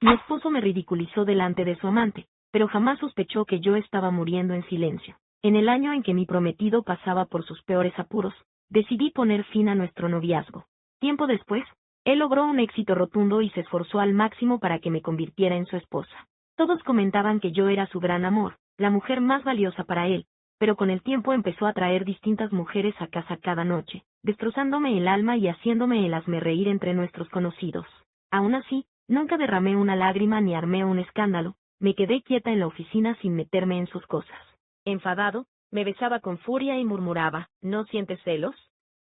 Mi esposo me ridiculizó delante de su amante, pero jamás sospechó que yo estaba muriendo en silencio. En el año en que mi prometido pasaba por sus peores apuros, decidí poner fin a nuestro noviazgo. Tiempo después, él logró un éxito rotundo y se esforzó al máximo para que me convirtiera en su esposa. Todos comentaban que yo era su gran amor, la mujer más valiosa para él, pero con el tiempo empezó a traer distintas mujeres a casa cada noche, destrozándome el alma y haciéndome el hazmerreír entre nuestros conocidos. Aún así, nunca derramé una lágrima ni armé un escándalo, me quedé quieta en la oficina sin meterme en sus cosas. Enfadado, me besaba con furia y murmuraba, ¿no sientes celos?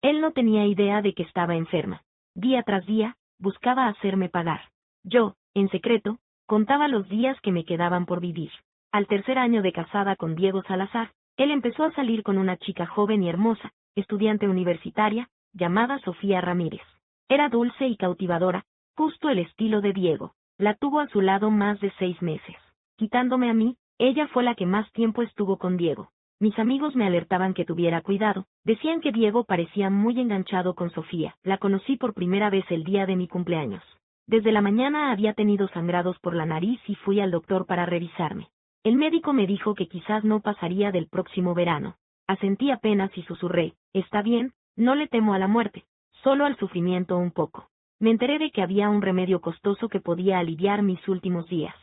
Él no tenía idea de que estaba enferma. Día tras día, buscaba hacerme pagar. Yo, en secreto, contaba los días que me quedaban por vivir. Al tercer año de casada con Diego Salazar, él empezó a salir con una chica joven y hermosa, estudiante universitaria, llamada Sofía Ramírez. Era dulce y cautivadora, justo el estilo de Diego. La tuvo a su lado más de 6 meses. Quitándome a mí, ella fue la que más tiempo estuvo con Diego. Mis amigos me alertaban que tuviera cuidado, decían que Diego parecía muy enganchado con Sofía. La conocí por primera vez el día de mi cumpleaños. Desde la mañana había tenido sangrados por la nariz y fui al doctor para revisarme. El médico me dijo que quizás no pasaría del próximo verano. Asentí apenas y susurré, está bien, no le temo a la muerte, solo al sufrimiento un poco. Me enteré de que había un remedio costoso que podía aliviar mis últimos días.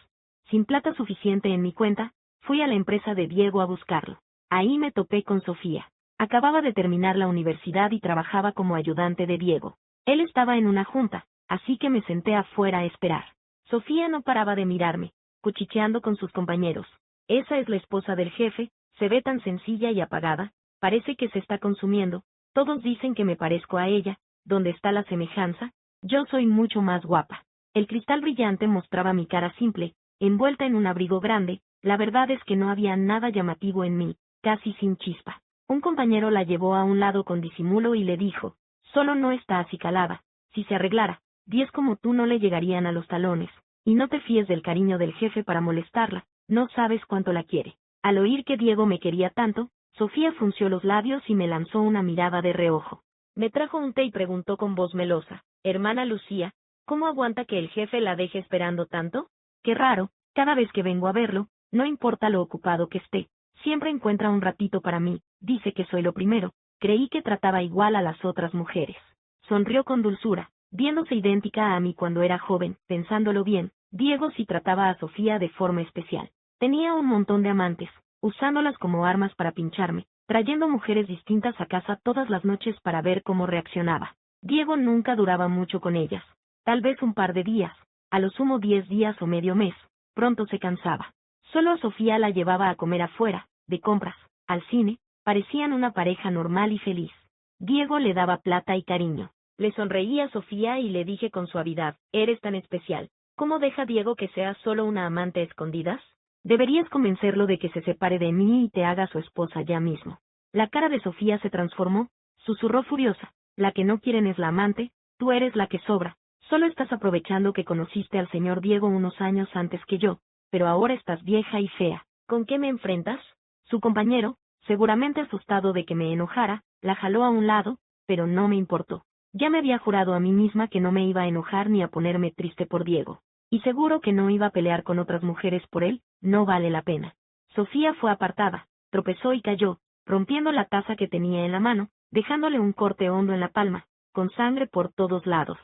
Sin plata suficiente en mi cuenta, fui a la empresa de Diego a buscarlo. Ahí me topé con Sofía. Acababa de terminar la universidad y trabajaba como ayudante de Diego. Él estaba en una junta, así que me senté afuera a esperar. Sofía no paraba de mirarme, cuchicheando con sus compañeros. Esa es la esposa del jefe, se ve tan sencilla y apagada, parece que se está consumiendo, todos dicen que me parezco a ella, ¿dónde está la semejanza? Yo soy mucho más guapa. El cristal brillante mostraba mi cara simple, envuelta en un abrigo grande, la verdad es que no había nada llamativo en mí, casi sin chispa. Un compañero la llevó a un lado con disimulo y le dijo, solo no está acicalada, si se arreglara, 10 como tú no le llegarían a los talones, y no te fíes del cariño del jefe para molestarla, no sabes cuánto la quiere. Al oír que Diego me quería tanto, Sofía frunció los labios y me lanzó una mirada de reojo. Me trajo un té y preguntó con voz melosa, hermana Lucía, ¿cómo aguanta que el jefe la deje esperando tanto? Qué raro, cada vez que vengo a verlo, no importa lo ocupado que esté, siempre encuentra un ratito para mí, dice que soy lo primero, creí que trataba igual a las otras mujeres. Sonrió con dulzura, viéndose idéntica a mí cuando era joven, pensándolo bien, Diego sí trataba a Sofía de forma especial. Tenía un montón de amantes, usándolas como armas para pincharme, trayendo mujeres distintas a casa todas las noches para ver cómo reaccionaba. Diego nunca duraba mucho con ellas, tal vez un par de días, a lo sumo 10 días o medio mes, pronto se cansaba. Solo a Sofía la llevaba a comer afuera, de compras, al cine, parecían una pareja normal y feliz. Diego le daba plata y cariño. Le sonreí a Sofía y le dije con suavidad, eres tan especial, ¿cómo deja Diego que seas solo una amante a escondidas? Deberías convencerlo de que se separe de mí y te haga su esposa ya mismo. La cara de Sofía se transformó, susurró furiosa, la que no quieren es la amante, tú eres la que sobra, solo estás aprovechando que conociste al señor Diego unos años antes que yo, pero ahora estás vieja y fea. ¿Con qué me enfrentas? Su compañero, seguramente asustado de que me enojara, la jaló a un lado, pero no me importó. Ya me había jurado a mí misma que no me iba a enojar ni a ponerme triste por Diego. Y seguro que no iba a pelear con otras mujeres por él, no vale la pena. Sofía fue apartada, tropezó y cayó, rompiendo la taza que tenía en la mano, dejándole un corte hondo en la palma, con sangre por todos lados.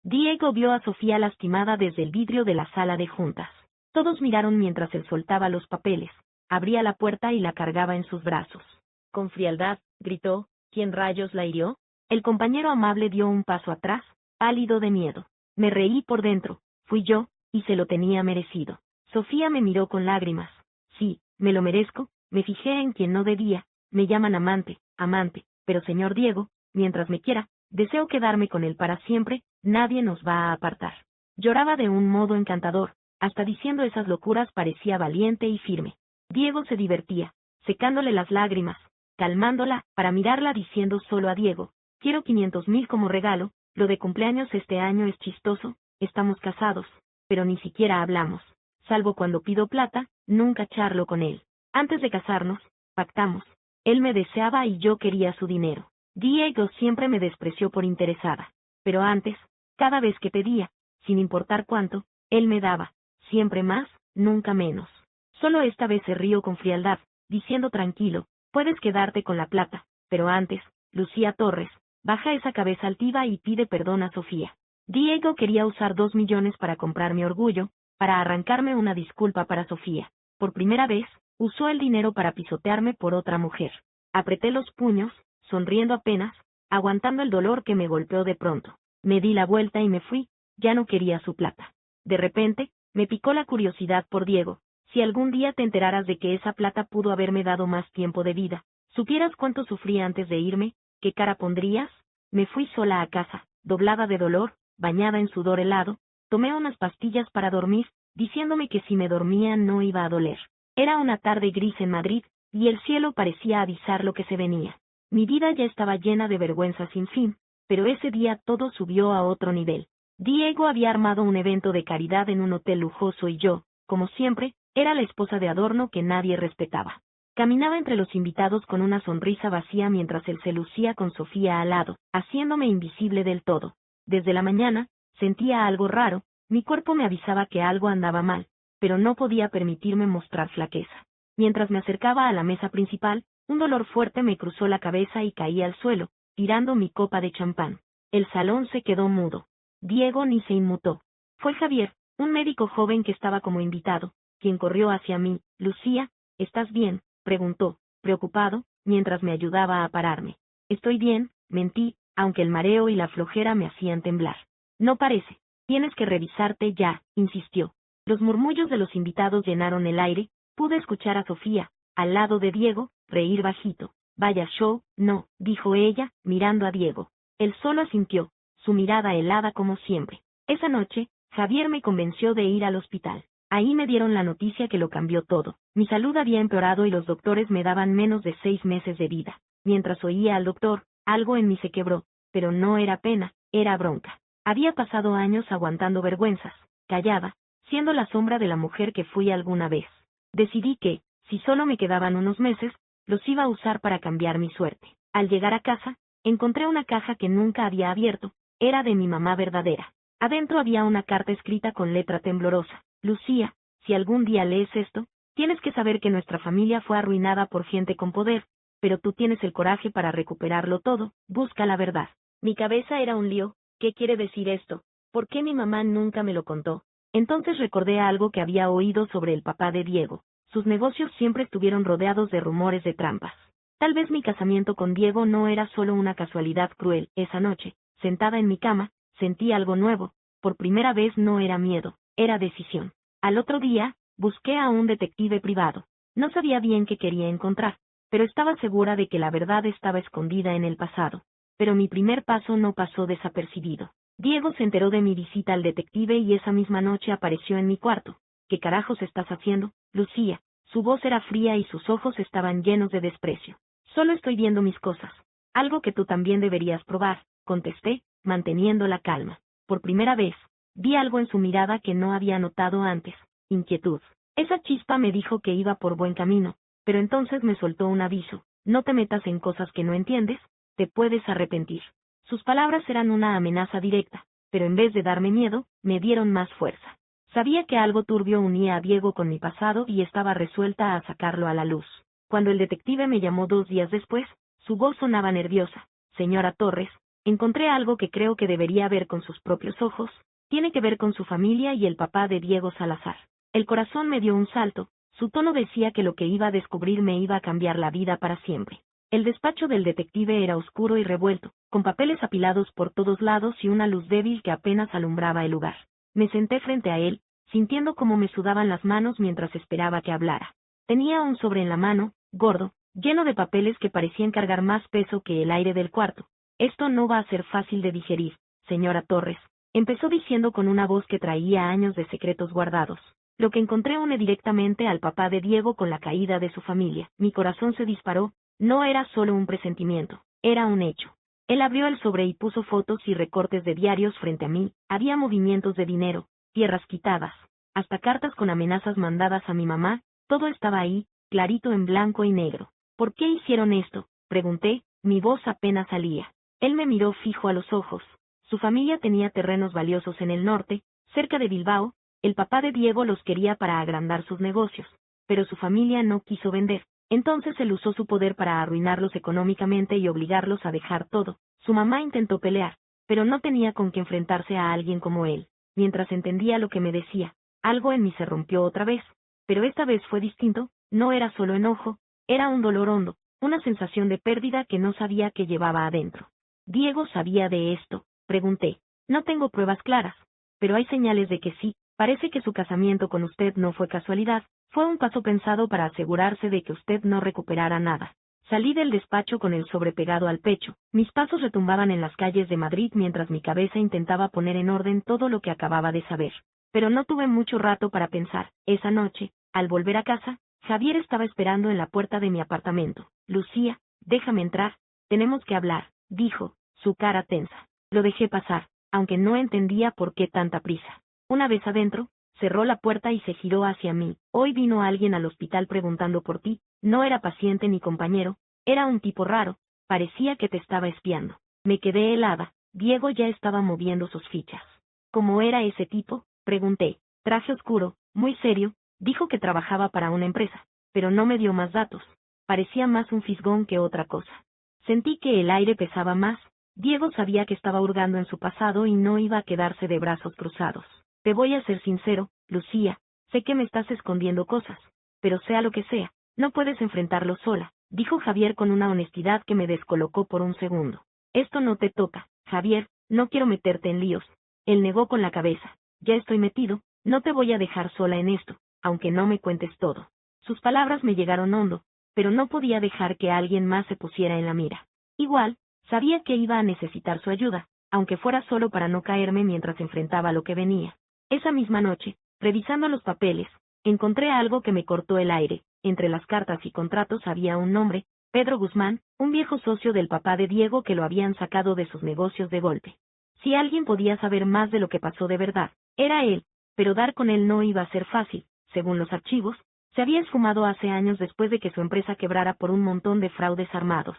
Diego vio a Sofía lastimada desde el vidrio de la sala de juntas. Todos miraron mientras él soltaba los papeles, abría la puerta y la cargaba en sus brazos. Con frialdad, gritó, ¿quién rayos la hirió? El compañero amable dio un paso atrás, pálido de miedo. Me reí por dentro, fui yo, y se lo tenía merecido. Sofía me miró con lágrimas. Sí, me lo merezco, me fijé en quien no debía, me llaman amante, pero señor Diego, mientras me quiera, deseo quedarme con él para siempre, nadie nos va a apartar. Lloraba de un modo encantador, hasta diciendo esas locuras parecía valiente y firme. Diego se divertía, secándole las lágrimas, calmándola, para mirarla diciendo solo a Diego, quiero 500,000 como regalo, lo de cumpleaños este año es chistoso, estamos casados, pero ni siquiera hablamos, salvo cuando pido plata, nunca charlo con él. Antes de casarnos, pactamos, él me deseaba y yo quería su dinero. Diego siempre me despreció por interesada, pero antes, cada vez que pedía, sin importar cuánto, él me daba, siempre más, nunca menos. Solo esta vez se rió con frialdad, diciendo tranquilo, puedes quedarte con la plata, pero antes, Lucía Torres, baja esa cabeza altiva y pide perdón a Sofía. Diego quería usar 2 millones para comprar mi orgullo, para arrancarme una disculpa para Sofía. Por primera vez, usó el dinero para pisotearme por otra mujer. Apreté los puños, sonriendo apenas, aguantando el dolor que me golpeó de pronto. Me di la vuelta y me fui, ya no quería su plata. De repente, me picó la curiosidad por Diego. Si algún día te enteraras de que esa plata pudo haberme dado más tiempo de vida, supieras cuánto sufrí antes de irme, ¿qué cara pondrías? Me fui sola a casa, doblada de dolor, bañada en sudor helado, tomé unas pastillas para dormir, diciéndome que si me dormía no iba a doler. Era una tarde gris en Madrid, y el cielo parecía avisar lo que se venía. Mi vida ya estaba llena de vergüenza sin fin, pero ese día todo subió a otro nivel. Diego había armado un evento de caridad en un hotel lujoso y yo, como siempre, era la esposa de adorno que nadie respetaba. Caminaba entre los invitados con una sonrisa vacía mientras él se lucía con Sofía al lado, haciéndome invisible del todo. Desde la mañana, sentía algo raro, mi cuerpo me avisaba que algo andaba mal, pero no podía permitirme mostrar flaqueza. Mientras me acercaba a la mesa principal, un dolor fuerte me cruzó la cabeza y caí al suelo, tirando mi copa de champán. El salón se quedó mudo. Diego ni se inmutó. Fue Javier, un médico joven que estaba como invitado, quien corrió hacia mí. Lucía, ¿estás bien?, preguntó, preocupado, mientras me ayudaba a pararme. Estoy bien, mentí, aunque el mareo y la flojera me hacían temblar. No parece. Tienes que revisarte ya, insistió. Los murmullos de los invitados llenaron el aire, pude escuchar a Sofía, al lado de Diego, reír bajito. Vaya show, no, dijo ella, mirando a Diego. Él solo asintió, su mirada helada como siempre. Esa noche, Javier me convenció de ir al hospital. Ahí me dieron la noticia que lo cambió todo. Mi salud había empeorado y los doctores me daban menos de 6 meses de vida. Mientras oía al doctor, algo en mí se quebró, pero no era pena, era bronca. Había pasado años aguantando vergüenzas, callada, siendo la sombra de la mujer que fui alguna vez. Decidí que, si solo me quedaban unos meses, los iba a usar para cambiar mi suerte. Al llegar a casa, encontré una caja que nunca había abierto, era de mi mamá verdadera. Adentro había una carta escrita con letra temblorosa. Lucía, si algún día lees esto, tienes que saber que nuestra familia fue arruinada por gente con poder, pero tú tienes el coraje para recuperarlo todo, busca la verdad. Mi cabeza era un lío. ¿Qué quiere decir esto? ¿Por qué mi mamá nunca me lo contó? Entonces recordé algo que había oído sobre el papá de Diego. Sus negocios siempre estuvieron rodeados de rumores de trampas. Tal vez mi casamiento con Diego no era solo una casualidad cruel. Esa noche, sentada en mi cama, sentí algo nuevo. Por primera vez no era miedo, era decisión. Al otro día, busqué a un detective privado. No sabía bien qué quería encontrar, pero estaba segura de que la verdad estaba escondida en el pasado. Pero mi primer paso no pasó desapercibido. Diego se enteró de mi visita al detective y esa misma noche apareció en mi cuarto. ¿Qué carajos estás haciendo, Lucía? Su voz era fría y sus ojos estaban llenos de desprecio. Solo estoy viendo mis cosas. Algo que tú también deberías probar, contesté, manteniendo la calma. Por primera vez, vi algo en su mirada que no había notado antes, inquietud. Esa chispa me dijo que iba por buen camino, pero entonces me soltó un aviso. No te metas en cosas que no entiendes, te puedes arrepentir. Sus palabras eran una amenaza directa, pero en vez de darme miedo, me dieron más fuerza. Sabía que algo turbio unía a Diego con mi pasado y estaba resuelta a sacarlo a la luz. Cuando el detective me llamó 2 días después, su voz sonaba nerviosa. Señora Torres, encontré algo que creo que debería ver con sus propios ojos. Tiene que ver con su familia y el papá de Diego Salazar. El corazón me dio un salto. Su tono decía que lo que iba a descubrir me iba a cambiar la vida para siempre. El despacho del detective era oscuro y revuelto, con papeles apilados por todos lados y una luz débil que apenas alumbraba el lugar. Me senté frente a él, sintiendo cómo me sudaban las manos mientras esperaba que hablara. Tenía un sobre en la mano, gordo, lleno de papeles que parecían cargar más peso que el aire del cuarto. Esto no va a ser fácil de digerir, señora Torres, empezó diciendo con una voz que traía años de secretos guardados. Lo que encontré une directamente al papá de Diego con la caída de su familia. Mi corazón se disparó. No era solo un presentimiento, era un hecho. Él abrió el sobre y puso fotos y recortes de diarios frente a mí. Había movimientos de dinero, tierras quitadas, hasta cartas con amenazas mandadas a mi mamá. Todo estaba ahí, clarito en blanco y negro. ¿Por qué hicieron esto?, pregunté, mi voz apenas salía. Él me miró fijo a los ojos. Su familia tenía terrenos valiosos en el norte, cerca de Bilbao, El papá de Diego los quería para agrandar sus negocios, pero su familia no quiso vender. Entonces él usó su poder para arruinarlos económicamente y obligarlos a dejar todo. Su mamá intentó pelear, pero no tenía con qué enfrentarse a alguien como él. Mientras entendía lo que me decía, algo en mí se rompió otra vez, pero esta vez fue distinto, no era solo enojo, era un dolor hondo, una sensación de pérdida que no sabía que llevaba adentro. ¿Diego sabía de esto?, pregunté. No tengo pruebas claras, pero hay señales de que sí. Parece que su casamiento con usted no fue casualidad, fue un paso pensado para asegurarse de que usted no recuperara nada. Salí del despacho con el sobre pegado al pecho, mis pasos retumbaban en las calles de Madrid mientras mi cabeza intentaba poner en orden todo lo que acababa de saber. Pero no tuve mucho rato para pensar. Esa noche, al volver a casa, Javier estaba esperando en la puerta de mi apartamento. Lucía, déjame entrar, tenemos que hablar, dijo, su cara tensa. Lo dejé pasar, aunque no entendía por qué tanta prisa. Una vez adentro, cerró la puerta y se giró hacia mí. Hoy vino alguien al hospital preguntando por ti, no era paciente ni compañero, era un tipo raro, parecía que te estaba espiando. Me quedé helada, Diego ya estaba moviendo sus fichas. ¿Cómo era ese tipo?, pregunté. Traje oscuro, muy serio, dijo que trabajaba para una empresa, pero no me dio más datos. Parecía más un fisgón que otra cosa. Sentí que el aire pesaba más. Diego sabía que estaba hurgando en su pasado y no iba a quedarse de brazos cruzados. Te voy a ser sincero, Lucía, sé que me estás escondiendo cosas, pero sea lo que sea, no puedes enfrentarlo sola, dijo Javier con una honestidad que me descolocó por un segundo. Esto no te toca, Javier, no quiero meterte en líos. Él negó con la cabeza. Ya estoy metido, no te voy a dejar sola en esto, aunque no me cuentes todo. Sus palabras me llegaron hondo, pero no podía dejar que alguien más se pusiera en la mira. Igual, sabía que iba a necesitar su ayuda, aunque fuera solo para no caerme mientras enfrentaba lo que venía. Esa misma noche, revisando los papeles, encontré algo que me cortó el aire. Entre las cartas y contratos había un nombre, Pedro Guzmán, un viejo socio del papá de Diego que lo habían sacado de sus negocios de golpe. Si alguien podía saber más de lo que pasó de verdad, era él, pero dar con él no iba a ser fácil. Según los archivos, se había esfumado hace años después de que su empresa quebrara por un montón de fraudes armados.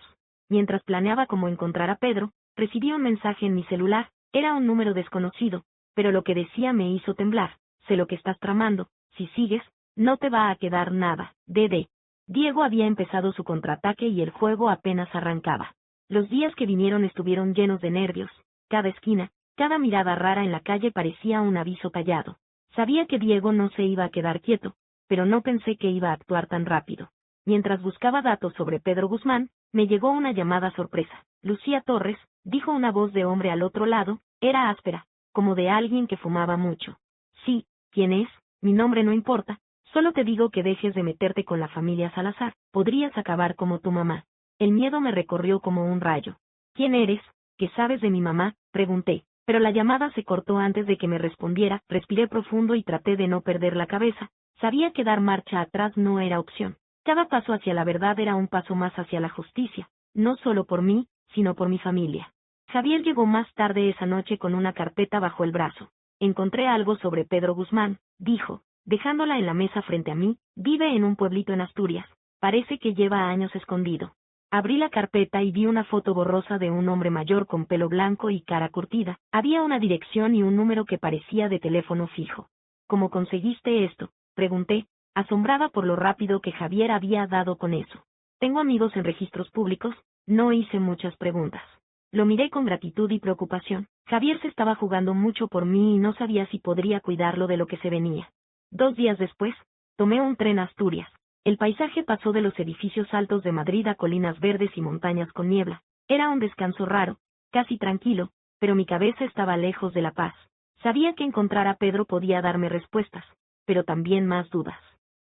Mientras planeaba cómo encontrar a Pedro, recibí un mensaje en mi celular, era un número desconocido, pero lo que decía me hizo temblar. Sé lo que estás tramando, si sigues, no te va a quedar nada, Dede. Diego había empezado su contraataque y el juego apenas arrancaba. Los días que vinieron estuvieron llenos de nervios, cada esquina, cada mirada rara en la calle parecía un aviso callado. Sabía que Diego no se iba a quedar quieto, pero no pensé que iba a actuar tan rápido. Mientras buscaba datos sobre Pedro Guzmán, me llegó una llamada sorpresa. Lucía Torres, dijo una voz de hombre al otro lado, era áspera, como de alguien que fumaba mucho. Sí, ¿quién es? Mi nombre no importa, solo te digo que dejes de meterte con la familia Salazar, podrías acabar como tu mamá. El miedo me recorrió como un rayo. ¿Quién eres? ¿Qué sabes de mi mamá?, pregunté, pero la llamada se cortó antes de que me respondiera. Respiré profundo y traté de no perder la cabeza. Sabía que dar marcha atrás no era opción. Cada paso hacia la verdad era un paso más hacia la justicia, no solo por mí, sino por mi familia. Javier llegó más tarde esa noche con una carpeta bajo el brazo. Encontré algo sobre Pedro Guzmán, dijo, dejándola en la mesa frente a mí. Vive en un pueblito en Asturias. Parece que lleva años escondido. Abrí la carpeta y vi una foto borrosa de un hombre mayor con pelo blanco y cara curtida. Había una dirección y un número que parecía de teléfono fijo. ¿Cómo conseguiste esto?, pregunté, asombrada por lo rápido que Javier había dado con eso. Tengo amigos en registros públicos, no hice muchas preguntas. Lo miré con gratitud y preocupación. Javier se estaba jugando mucho por mí y no sabía si podría cuidarlo de lo que se venía. 2 días después, tomé un tren a Asturias. El paisaje pasó de los edificios altos de Madrid a colinas verdes y montañas con niebla. Era un descanso raro, casi tranquilo, pero mi cabeza estaba lejos de la paz. Sabía que encontrar a Pedro podía darme respuestas, pero también más dudas.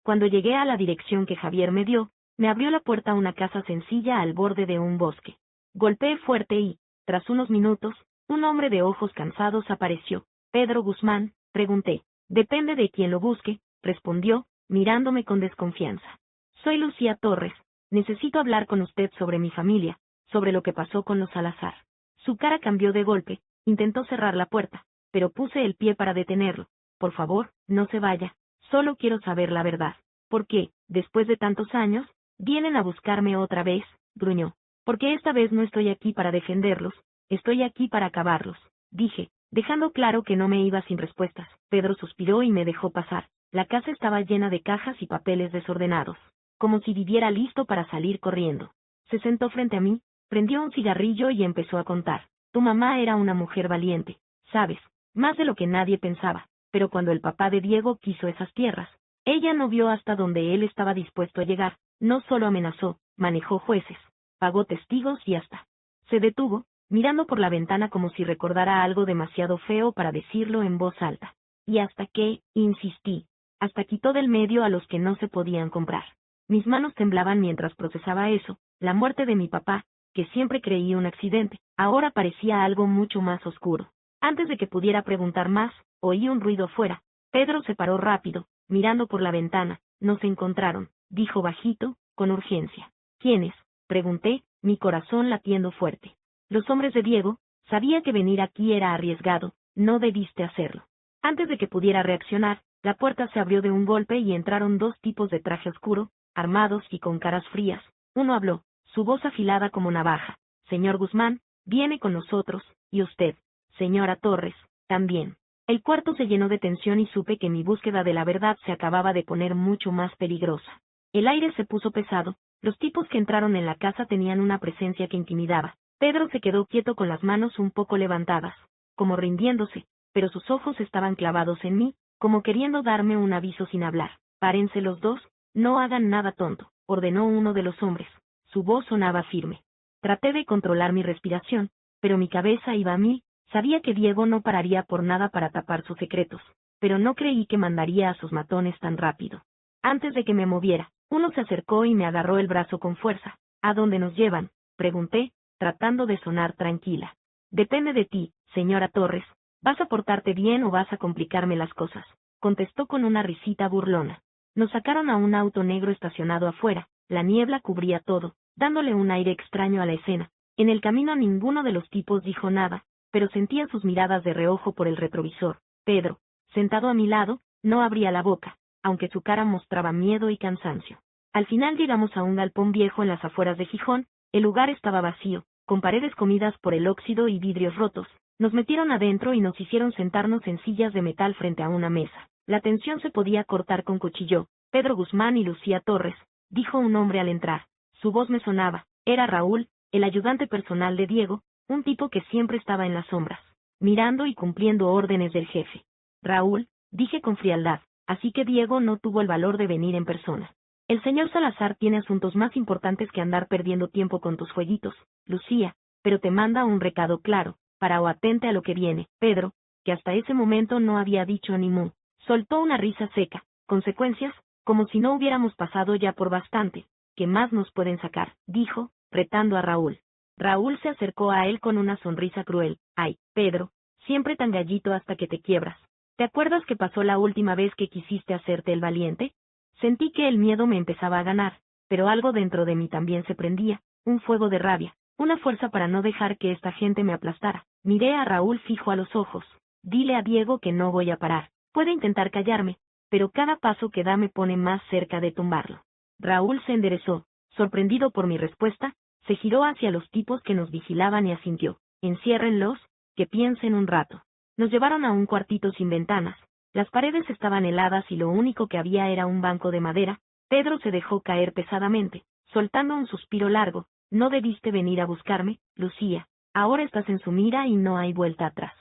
Cuando llegué a la dirección que Javier me dio, me abrió la puerta a una casa sencilla al borde de un bosque. Golpeé fuerte y, tras unos minutos, un hombre de ojos cansados apareció. ¿Pedro Guzmán?, pregunté. Depende de quién lo busque, respondió, mirándome con desconfianza. Soy Lucía Torres, necesito hablar con usted sobre mi familia, sobre lo que pasó con los Salazar. Su cara cambió de golpe, intentó cerrar la puerta, pero puse el pie para detenerlo. Por favor, no se vaya, solo quiero saber la verdad. ¿Por qué, después de tantos años, vienen a buscarme otra vez?, gruñó. Porque esta vez no estoy aquí para defenderlos, estoy aquí para acabarlos, dije, dejando claro que no me iba sin respuestas. Pedro suspiró y me dejó pasar. La casa estaba llena de cajas y papeles desordenados, como si viviera listo para salir corriendo. Se sentó frente a mí, prendió un cigarrillo y empezó a contar. Tu mamá era una mujer valiente, ¿sabes? Más de lo que nadie pensaba, pero cuando el papá de Diego quiso esas tierras, ella no vio hasta donde él estaba dispuesto a llegar. No solo amenazó, manejó jueces, pagó testigos y hasta se detuvo, mirando por la ventana como si recordara algo demasiado feo para decirlo en voz alta. Y hasta que, insistí, hasta quitó del medio a los que no se podían comprar. Mis manos temblaban mientras procesaba eso. La muerte de mi papá, que siempre creí un accidente, ahora parecía algo mucho más oscuro. Antes de que pudiera preguntar más, oí un ruido afuera. Pedro se paró rápido, mirando por la ventana. Nos encontraron, dijo bajito, con urgencia. ¿Quiénes? Pregunté, mi corazón latiendo fuerte. Los hombres de Diego. Sabía que venir aquí era arriesgado, no debiste hacerlo. Antes de que pudiera reaccionar, la puerta se abrió de un golpe y entraron dos tipos de traje oscuro, armados y con caras frías. Uno habló, su voz afilada como navaja. Señor Guzmán, viene con nosotros, y usted, señora Torres, también. El cuarto se llenó de tensión y supe que mi búsqueda de la verdad se acababa de poner mucho más peligrosa. El aire se puso pesado, los tipos que entraron en la casa tenían una presencia que intimidaba. Pedro se quedó quieto con las manos un poco levantadas, como rindiéndose, pero sus ojos estaban clavados en mí, como queriendo darme un aviso sin hablar. Párense los dos, no hagan nada tonto, ordenó uno de los hombres. Su voz sonaba firme. Traté de controlar mi respiración, pero mi cabeza iba a mil. Sabía que Diego no pararía por nada para tapar sus secretos, pero no creí que mandaría a sus matones tan rápido. Antes de que me moviera, uno se acercó y me agarró el brazo con fuerza. ¿A dónde nos llevan?, pregunté, tratando de sonar tranquila. Depende de ti, señora Torres. ¿Vas a portarte bien o vas a complicarme las cosas?, contestó con una risita burlona. Nos sacaron a un auto negro estacionado afuera. La niebla cubría todo, dándole un aire extraño a la escena. En el camino ninguno de los tipos dijo nada, pero sentía sus miradas de reojo por el retrovisor. Pedro, sentado a mi lado, no abría la boca, aunque su cara mostraba miedo y cansancio. Al final llegamos a un galpón viejo en las afueras de Gijón. El lugar estaba vacío, con paredes comidas por el óxido y vidrios rotos. Nos metieron adentro y nos hicieron sentarnos en sillas de metal frente a una mesa. La tensión se podía cortar con cuchillo. Pedro Guzmán y Lucía Torres, dijo un hombre al entrar. Su voz me sonaba. Era Raúl, el ayudante personal de Diego, un tipo que siempre estaba en las sombras, mirando y cumpliendo órdenes del jefe. Raúl, dije con frialdad, así que Diego no tuvo el valor de venir en persona. El señor Salazar tiene asuntos más importantes que andar perdiendo tiempo con tus jueguitos, Lucía, pero te manda un recado claro, para o atente a lo que viene. Pedro, que hasta ese momento no había dicho ni mu, soltó una risa seca. Consecuencias, como si no hubiéramos pasado ya por bastante. ¿Qué más nos pueden sacar?, dijo, retando a Raúl. Raúl se acercó a él con una sonrisa cruel. Ay, Pedro, siempre tan gallito hasta que te quiebras. ¿Te acuerdas qué pasó la última vez que quisiste hacerte el valiente? Sentí que el miedo me empezaba a ganar, pero algo dentro de mí también se prendía, un fuego de rabia, una fuerza para no dejar que esta gente me aplastara. Miré a Raúl fijo a los ojos. Dile a Diego que no voy a parar. Puede intentar callarme, pero cada paso que da me pone más cerca de tumbarlo. Raúl se enderezó, sorprendido por mi respuesta, se giró hacia los tipos que nos vigilaban y asintió. Enciérrenlos, que piensen un rato. Nos llevaron a un cuartito sin ventanas. Las paredes estaban heladas y lo único que había era un banco de madera. Pedro se dejó caer pesadamente, soltando un suspiro largo. No debiste venir a buscarme, Lucía. Ahora estás en su mira y no hay vuelta atrás.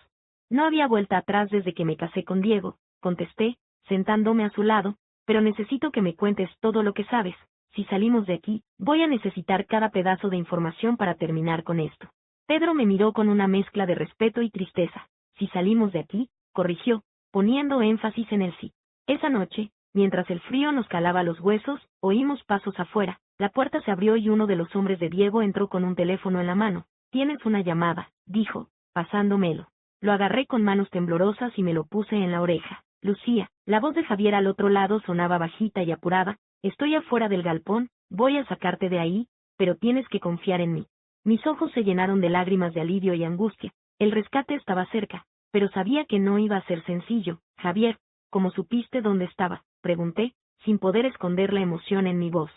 No había vuelta atrás desde que me casé con Diego, contesté, sentándome a su lado, pero necesito que me cuentes todo lo que sabes. Si salimos de aquí, voy a necesitar cada pedazo de información para terminar con esto. Pedro me miró con una mezcla de respeto y tristeza. Si salimos de aquí, corrigió, poniendo énfasis en el sí. Esa noche, mientras el frío nos calaba los huesos, oímos pasos afuera. La puerta se abrió y uno de los hombres de Diego entró con un teléfono en la mano. Tienes una llamada, dijo, pasándomelo. Lo agarré con manos temblorosas y me lo puse en la oreja. Lucía, la voz de Javier al otro lado sonaba bajita y apurada. Estoy afuera del galpón, voy a sacarte de ahí, pero tienes que confiar en mí. Mis ojos se llenaron de lágrimas de alivio y angustia. El rescate estaba cerca, pero sabía que no iba a ser sencillo. Javier, ¿cómo supiste dónde estaba?, pregunté, sin poder esconder la emoción en mi voz.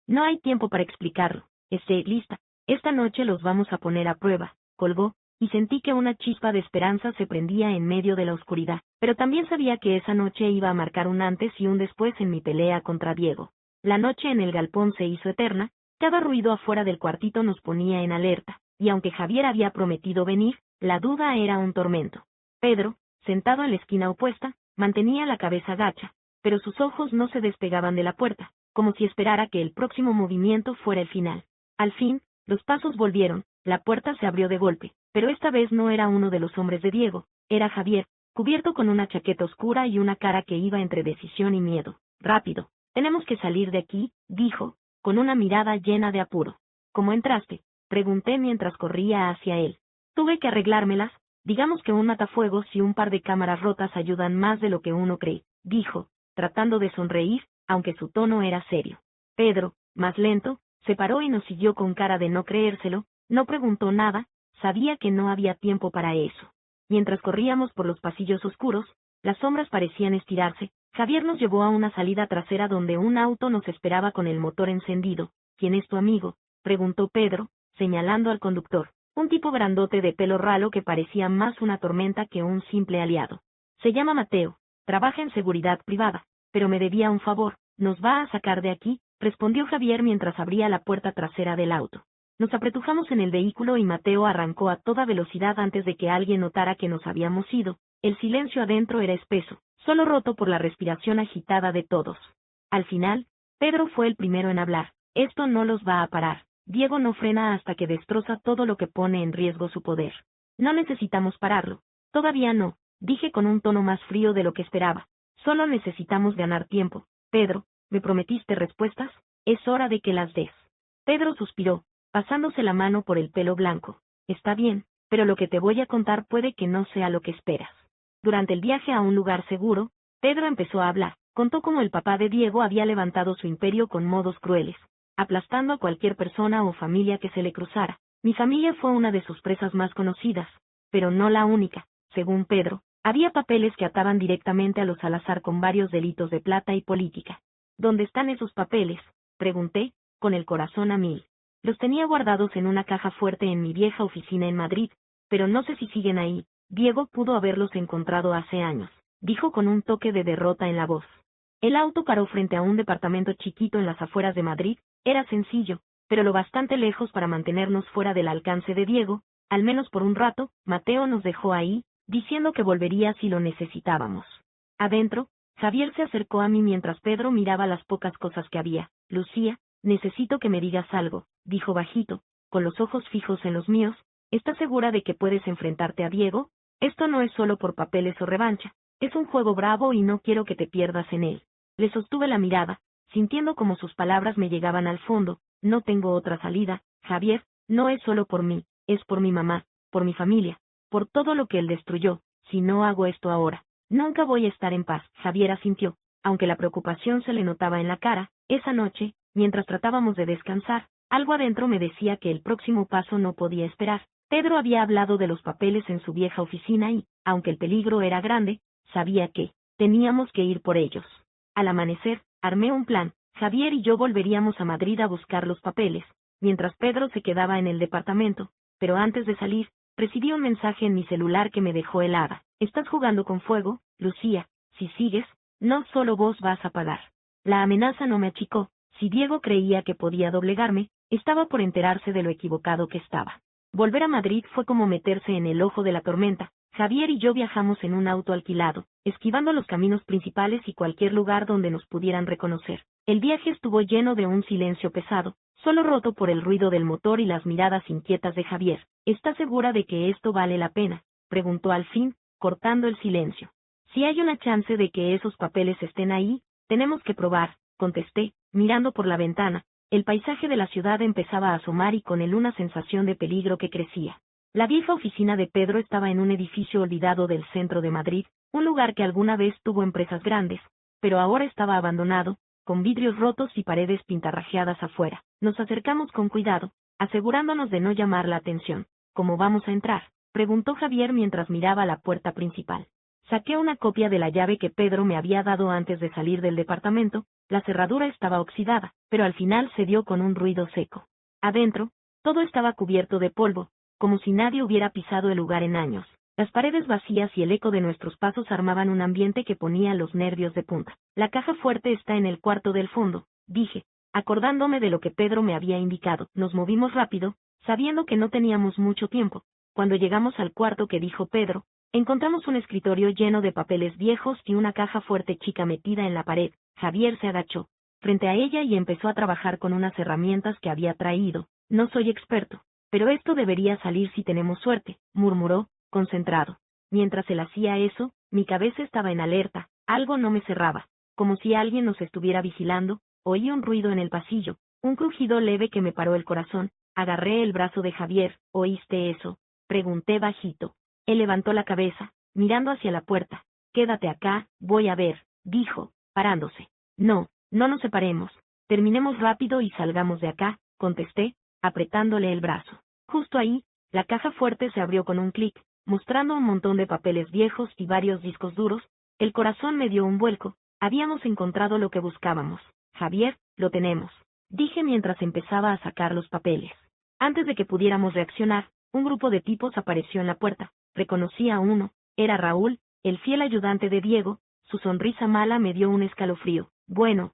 No hay tiempo para explicarlo. Esté lista. Esta noche los vamos a poner a prueba. Colgó, y sentí que una chispa de esperanza se prendía en medio de la oscuridad, pero también sabía que esa noche iba a marcar un antes y un después en mi pelea contra Diego. La noche en el galpón se hizo eterna, cada ruido afuera del cuartito nos ponía en alerta, y aunque Javier había prometido venir, la duda era un tormento. Pedro, sentado en la esquina opuesta, mantenía la cabeza gacha, pero sus ojos no se despegaban de la puerta, como si esperara que el próximo movimiento fuera el final. Al fin, los pasos volvieron, la puerta se abrió de golpe, pero esta vez no era uno de los hombres de Diego, era Javier, cubierto con una chaqueta oscura y una cara que iba entre decisión y miedo. Rápido, tenemos que salir de aquí, dijo, con una mirada llena de apuro. ¿Cómo entraste?, pregunté mientras corría hacia él. Tuve que arreglármelas, digamos que un matafuegos y un par de cámaras rotas ayudan más de lo que uno cree, dijo, tratando de sonreír, aunque su tono era serio. Pedro, más lento, se paró y nos siguió con cara de no creérselo, no preguntó nada, sabía que no había tiempo para eso. Mientras corríamos por los pasillos oscuros, las sombras parecían estirarse. Javier nos llevó a una salida trasera donde un auto nos esperaba con el motor encendido. ¿Quién es tu amigo?, preguntó Pedro, señalando al conductor, un tipo grandote de pelo ralo que parecía más una tormenta que un simple aliado. Se llama Mateo, trabaja en seguridad privada, pero me debía un favor. ¿Nos va a sacar de aquí?, respondió Javier mientras abría la puerta trasera del auto. Nos apretujamos en el vehículo y Mateo arrancó a toda velocidad antes de que alguien notara que nos habíamos ido. El silencio adentro era espeso, solo roto por la respiración agitada de todos. Al final, Pedro fue el primero en hablar. Esto no los va a parar. Diego no frena hasta que destroza todo lo que pone en riesgo su poder. No necesitamos pararlo. Todavía no, dije con un tono más frío de lo que esperaba. Solo necesitamos ganar tiempo. Pedro, ¿me prometiste respuestas? Es hora de que las des. Pedro suspiró, pasándose la mano por el pelo blanco. Está bien, pero lo que te voy a contar puede que no sea lo que esperas. Durante el viaje a un lugar seguro, Pedro empezó a hablar. Contó cómo el papá de Diego había levantado su imperio con modos crueles, aplastando a cualquier persona o familia que se le cruzara. Mi familia fue una de sus presas más conocidas, pero no la única. Según Pedro, había papeles que ataban directamente a los Salazar con varios delitos de plata y política. ¿Dónde están esos papeles?, pregunté, con el corazón a mil. Los tenía guardados en una caja fuerte en mi vieja oficina en Madrid, pero no sé si siguen ahí. Diego pudo haberlos encontrado hace años, dijo con un toque de derrota en la voz. El auto paró frente a un departamento chiquito en las afueras de Madrid. Era sencillo, pero lo bastante lejos para mantenernos fuera del alcance de Diego, al menos por un rato. Mateo nos dejó ahí, diciendo que volvería si lo necesitábamos. Adentro, Javier se acercó a mí mientras Pedro miraba las pocas cosas que había. Lucía, necesito que me digas algo, dijo bajito, con los ojos fijos en los míos. ¿Estás segura de que puedes enfrentarte a Diego? Esto no es solo por papeles o revancha, es un juego bravo y no quiero que te pierdas en él. Le sostuve la mirada, sintiendo como sus palabras me llegaban al fondo. No tengo otra salida, Javier, no es solo por mí, es por mi mamá, por mi familia, por todo lo que él destruyó. Si no hago esto ahora, nunca voy a estar en paz. Javier asintió, aunque la preocupación se le notaba en la cara. Esa noche, mientras tratábamos de descansar, algo adentro me decía que el próximo paso no podía esperar. Pedro había hablado de los papeles en su vieja oficina y, aunque el peligro era grande, sabía que teníamos que ir por ellos. Al amanecer, armé un plan. Javier y yo volveríamos a Madrid a buscar los papeles, mientras Pedro se quedaba en el departamento, pero antes de salir, recibí un mensaje en mi celular que me dejó helada. Estás jugando con fuego, Lucía. Si sigues, no solo vos vas a pagar. La amenaza no me achicó. Si Diego creía que podía doblegarme, estaba por enterarse de lo equivocado que estaba. Volver a Madrid fue como meterse en el ojo de la tormenta. Javier y yo viajamos en un auto alquilado, esquivando los caminos principales y cualquier lugar donde nos pudieran reconocer. El viaje estuvo lleno de un silencio pesado, solo roto por el ruido del motor y las miradas inquietas de Javier. ¿Estás segura de que esto vale la pena?, preguntó al fin, cortando el silencio. Si hay una chance de que esos papeles estén ahí, tenemos que probar, contesté, mirando por la ventana. El paisaje de la ciudad empezaba a asomar y con él una sensación de peligro que crecía. La vieja oficina de Pedro estaba en un edificio olvidado del centro de Madrid, un lugar que alguna vez tuvo empresas grandes, pero ahora estaba abandonado, con vidrios rotos y paredes pintarrajeadas afuera. Nos acercamos con cuidado, asegurándonos de no llamar la atención. ¿Cómo vamos a entrar?, preguntó Javier mientras miraba la puerta principal. Saqué una copia de la llave que Pedro me había dado antes de salir del departamento. La cerradura estaba oxidada, pero al final se dio con un ruido seco. Adentro, todo estaba cubierto de polvo, como si nadie hubiera pisado el lugar en años. Las paredes vacías y el eco de nuestros pasos armaban un ambiente que ponía los nervios de punta. La caja fuerte está en el cuarto del fondo, dije, acordándome de lo que Pedro me había indicado. Nos movimos rápido, sabiendo que no teníamos mucho tiempo. Cuando llegamos al cuarto que dijo Pedro, encontramos un escritorio lleno de papeles viejos y una caja fuerte chica metida en la pared. Javier se agachó frente a ella y empezó a trabajar con unas herramientas que había traído. No soy experto, pero esto debería salir si tenemos suerte, murmuró, concentrado. Mientras él hacía eso, mi cabeza estaba en alerta, algo no me cerraba, como si alguien nos estuviera vigilando. Oí un ruido en el pasillo, un crujido leve que me paró el corazón. Agarré el brazo de Javier. ¿Oíste eso?, pregunté bajito. Él levantó la cabeza, mirando hacia la puerta. Quédate acá, voy a ver, dijo, parándose. No, no nos separemos. Terminemos rápido y salgamos de acá, contesté, apretándole el brazo. Justo ahí, la caja fuerte se abrió con un clic, mostrando un montón de papeles viejos y varios discos duros. El corazón me dio un vuelco. Habíamos encontrado lo que buscábamos. Javier, lo tenemos, dije mientras empezaba a sacar los papeles. Antes de que pudiéramos reaccionar, un grupo de tipos apareció en la puerta. Reconocí a uno. Era Raúl, el fiel ayudante de Diego. Su sonrisa mala me dio un escalofrío. Bueno,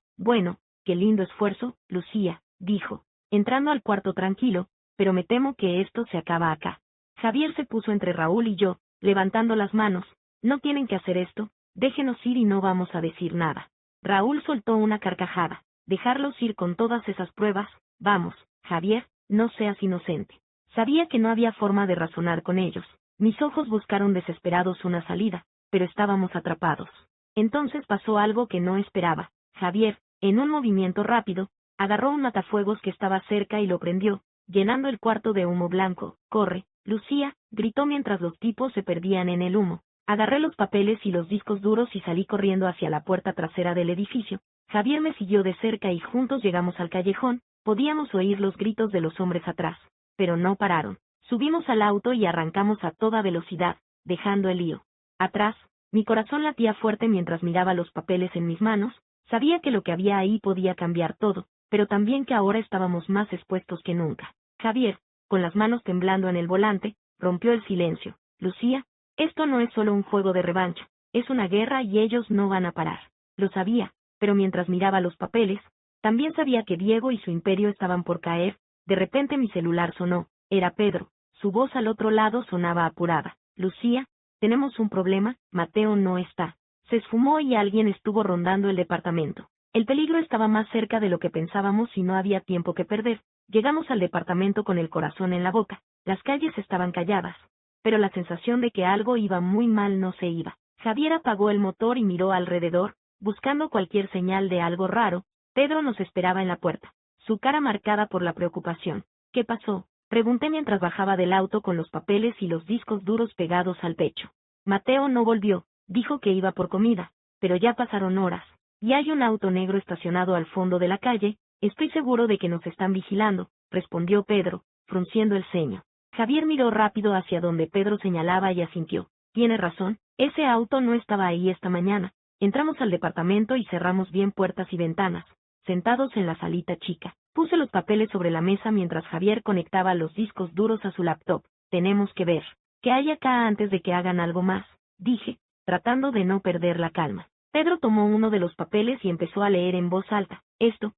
qué lindo esfuerzo, Lucía, dijo, entrando al cuarto tranquilo, pero me temo que esto se acaba acá. Javier se puso entre Raúl y yo, levantando las manos. No tienen que hacer esto, déjenos ir y no vamos a decir nada. Raúl soltó una carcajada. Dejarlos ir con todas esas pruebas. Vamos, Javier, no seas inocente. Sabía que no había forma de razonar con ellos. Mis ojos buscaron desesperados una salida, pero estábamos atrapados. Entonces pasó algo que no esperaba. Javier, en un movimiento rápido, agarró un matafuegos que estaba cerca y lo prendió, llenando el cuarto de humo blanco. Corre, Lucía, gritó mientras los tipos se perdían en el humo. Agarré los papeles y los discos duros y salí corriendo hacia la puerta trasera del edificio. Javier me siguió de cerca y juntos llegamos al callejón. Podíamos oír los gritos de los hombres atrás, pero no pararon. Subimos al auto y arrancamos a toda velocidad, dejando el lío atrás. Mi corazón latía fuerte mientras miraba los papeles en mis manos. Sabía que lo que había ahí podía cambiar todo, pero también que ahora estábamos más expuestos que nunca. Javier, con las manos temblando en el volante, rompió el silencio. Lucía, esto no es solo un juego de revancha, es una guerra y ellos no van a parar. Lo sabía, pero mientras miraba los papeles, también sabía que Diego y su imperio estaban por caer. De repente mi celular sonó. Era Pedro. Su voz al otro lado sonaba apurada. Lucía, tenemos un problema, Mateo no está. Se esfumó y alguien estuvo rondando el departamento. El peligro estaba más cerca de lo que pensábamos y no había tiempo que perder. Llegamos al departamento con el corazón en la boca. Las calles estaban calladas, pero la sensación de que algo iba muy mal no se iba. Javier apagó el motor y miró alrededor, buscando cualquier señal de algo raro. Pedro nos esperaba en la puerta, su cara marcada por la preocupación. ¿Qué pasó?, pregunté mientras bajaba del auto con los papeles y los discos duros pegados al pecho. Mateo no volvió, dijo que iba por comida, pero ya pasaron horas, y hay un auto negro estacionado al fondo de la calle. Estoy seguro de que nos están vigilando, respondió Pedro, frunciendo el ceño. Javier miró rápido hacia donde Pedro señalaba y asintió. Tiene razón, ese auto no estaba ahí esta mañana. Entramos al departamento y cerramos bien puertas y ventanas. Sentados en la salita chica, puse los papeles sobre la mesa mientras Javier conectaba los discos duros a su laptop. Tenemos que ver qué hay acá antes de que hagan algo más, dije, tratando de no perder la calma. Pedro tomó uno de los papeles y empezó a leer en voz alta. Esto